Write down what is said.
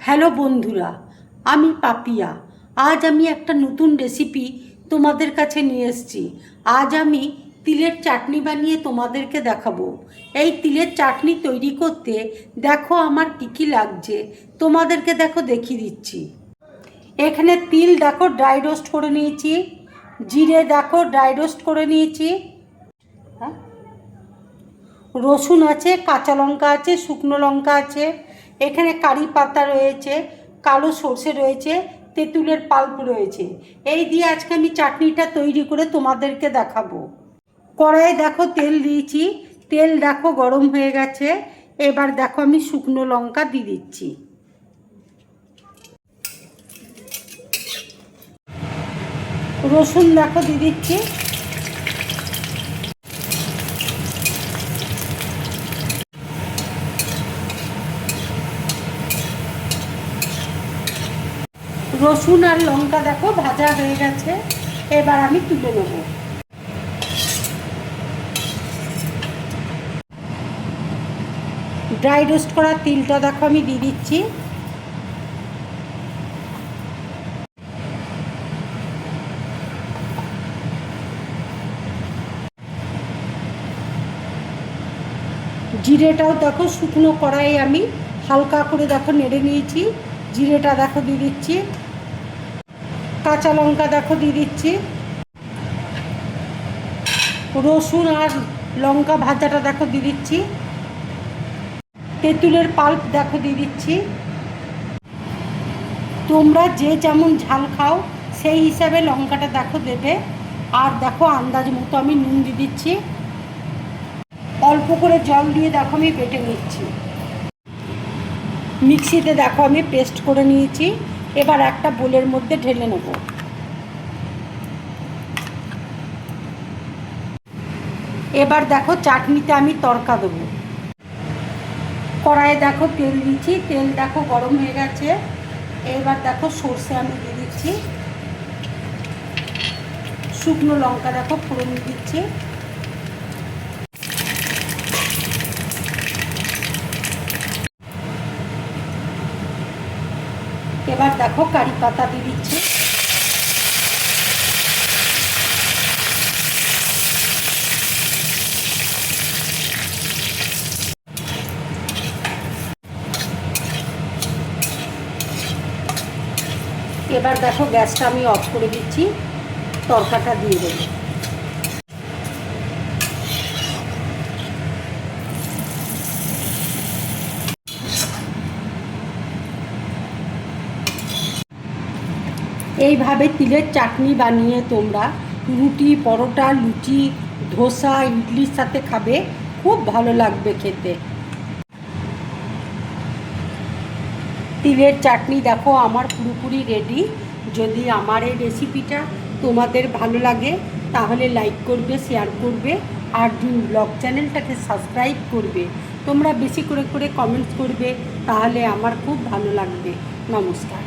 Hello বন্ধুরা, আমি পাপিয়া। আজ আমি একটা নতুন রেসিপি তোমাদের কাছে নিয়ে এসেছি। আজ আমি তিলের চাটনি বানিয়ে তোমাদেরকে দেখাবো। এই তিলের চাটনি তৈরি করতে দেখো আমার কী কী লাগছে, তোমাদেরকে দেখো দেখিয়ে দিচ্ছি। এখানে তিল দেখো ড্রাই রোস্ট করে নিয়েছি, জিরে দেখো ড্রাই রোস্ট করে নিয়েছি, রসুন আছে, কাঁচা লঙ্কা আছে, শুকনো লঙ্কা আছে, এখানে কারি পাতা রয়েছে, কালো সর্ষে রয়েছে, তেঁতুলের পাল্প রয়েছে। এই দিয়ে আজকে আমি চাটনিটা তৈরি করে তোমাদেরকে দেখাবো। কড়াইয়ে দেখো তেল দিয়েছি, তেল দেখো গরম হয়ে গেছে। এবার দেখো আমি শুকনো লঙ্কা দিয়ে দিচ্ছি, রসুন দেখো দিয়ে দিচ্ছি, রসুন আর লঙ্কা দেখো ভাজা হয়ে গেছে। এবার আমি তুলে নেব। ড্রাই রোস্ট করা তিলটা দেখো আমি দিয়ে দিচ্ছি, জিরেটাও দেখো শুকনো কড়াইয়ে আমি হালকা করে দেখো নেড়ে নিয়েছি, জিরেটা দেখো দিয়ে দিচ্ছি, কাঁচা লঙ্কা দেখো দিয়ে দিচ্ছি, রসুন আর লঙ্কা ভাজাটা দেখো দিয়ে দিচ্ছি, তেঁতুলের পাল্প দেখো দিয়ে দিচ্ছি। তোমরা যে যেমন ঝাল খাও সেই হিসাবে লঙ্কাটা দেখো দেবে। আর দেখো আন্দাজ মতো আমি নুন দিয়ে দিচ্ছি, অল্প করে জল দিয়ে দেখো আমি বেটে নিচ্ছি। মিক্সিতে দেখো আমি পেস্ট করে নিয়েছি। এবার একটা বোলের মধ্যে ঢেলে নেব। এবার দেখো চাটনিতে আমি তড়কা দেবো। কড়াইয়ে দেখো তেল দিচ্ছি, তেল দেখো গরম হয়ে গেছে। এবার দেখো সর্ষে আমি দিয়ে দিচ্ছি, শুকনো লঙ্কা দেখো ফোড়ন দিচ্ছি, এবার দেখো কারি পাতা দিয়ে দিচ্ছি, এবার দেখো গ্যাসটা আমি অফ করে দিচ্ছি, তড়কাটা দিয়ে দেব। এইভাবে তিলের চাটনি বানিয়ে তোমরা রুটি, পরোটা, লুচি, ধোসা, ইডলির সাথে খাবে, খুব ভালো লাগবে খেতে। তিলের চাটনি দেখো আমার পুরোপুরি রেডি। যদি আমার এই রেসিপিটা তোমাদের ভালো লাগে তাহলে লাইক করবে, শেয়ার করবে, আর ব্লগ চ্যানেলটাকে সাবস্ক্রাইব করবে। তোমরা বেশি করে কমেন্টস করবে, তাহলে আমার খুব ভালো লাগবে। নমস্কার।